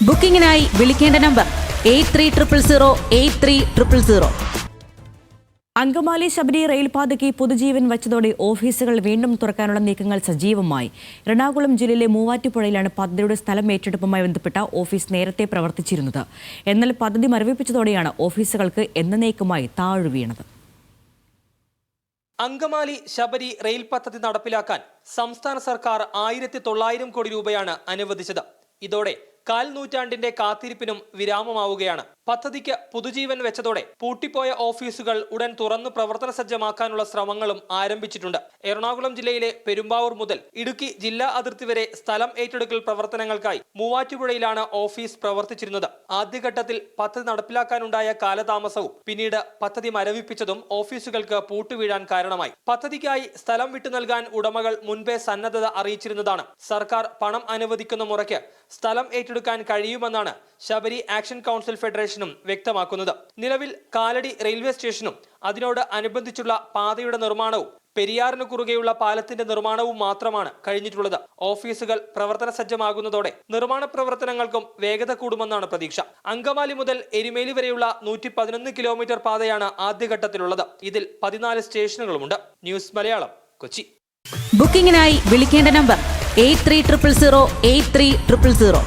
ബുക്കിംഗിനായി വിളിക്കേണ്ട നമ്പർ 8300083000. അങ്കമാലി ശബരി റെയിൽപാതയ്ക്ക് പുതുജീവൻ വച്ചതോടെ ഓഫീസുകൾ വീണ്ടും തുറക്കാനുള്ള നീക്കങ്ങൾ സജീവമായി. എറണാകുളം ജില്ലയിലെ മൂവാറ്റുപുഴയിലാണ് പദ്ധതിയുടെ സ്ഥലം ഏറ്റെടുപ്പുമായി ബന്ധപ്പെട്ട ഓഫീസ് നേരത്തെ പ്രവർത്തിച്ചിരുന്നത്. എന്നാൽ പദ്ധതി മരവിപ്പിച്ചതോടെയാണ് ഓഫീസുകൾക്ക് എന്നേക്കുമായി താഴ്വീണത്. അങ്കമാലി ശബരി റെയിൽ പദ്ധതി നടപ്പിലാക്കാൻ സംസ്ഥാന സർക്കാർ 1900 കോടി രൂപയാണ് അനുവദിച്ചത്. ഇതോടെ 1/4 നൂറ്റാണ്ടിന്റെ കാത്തിരിപ്പിനും വിരാമമാവുകയാണ്. പദ്ധതിക്ക് പുതുജീവൻ വെച്ചതോടെ പൂട്ടിപ്പോയ ഓഫീസുകൾ ഉടൻ തുറന്നു പ്രവർത്തന സജ്ജമാക്കാനുള്ള ശ്രമങ്ങളും ആരംഭിച്ചിട്ടുണ്ട്. എറണാകുളം ജില്ലയിലെ പെരുമ്പാവൂർ മുതൽ ഇടുക്കി ജില്ലാ അതിർത്തി വരെ സ്ഥലം ഏറ്റെടുക്കൽ പ്രവർത്തനങ്ങൾക്കായി മൂവാറ്റുപുഴയിലാണ് ഓഫീസ് പ്രവർത്തിച്ചിരുന്നത്. ആദ്യഘട്ടത്തിൽ പദ്ധതി നടപ്പിലാക്കാനുണ്ടായ കാലതാമസവും പിന്നീട് പദ്ധതി മരവിപ്പിച്ചതും ഓഫീസുകൾക്ക് പൂട്ടുവീഴാൻ കാരണമായി. പദ്ധതിക്കായി സ്ഥലം വിട്ടു നൽകാൻ ഉടമകൾ മുൻപേ സന്നദ്ധത അറിയിച്ചിരുന്നതാണ്. സർക്കാർ പണം അനുവദിക്കുന്ന മുറയ്ക്ക് സ്ഥലം ഏറ്റെടുക്കാൻ കഴിയുമെന്നാണ് ശബരി ആക്ഷൻ കൗൺസിൽ ഫെഡറേഷനും വ്യക്തമാക്കുന്നത്. നിലവിൽ കാലടി റെയിൽവേ സ്റ്റേഷനും അതിനോട് അനുബന്ധിച്ചുള്ള പാതയുടെ നിർമ്മാണവും പെരിയാറിന് കുറുകെയുള്ള പാലത്തിന്റെ നിർമ്മാണവും മാത്രമാണ് കഴിഞ്ഞിട്ടുള്ളത്. ഓഫീസുകൾ പ്രവർത്തന സജ്ജമാകുന്നതോടെ നിർമ്മാണ പ്രവർത്തനങ്ങൾക്കും വേഗത കൂടുമെന്നാണ് പ്രതീക്ഷ. അങ്കമാലി മുതൽ എരുമേലി വരെയുള്ള 111 കിലോമീറ്റർ പാതയാണ് ആദ്യഘട്ടത്തിലുള്ളത്. ഇതിൽ 14 സ്റ്റേഷനുകളുമുണ്ട്. ന്യൂസ് മലയാളം, കൊച്ചി. ബുക്കിംഗിനായി വിളിക്കേണ്ട നമ്പർ 8300083000.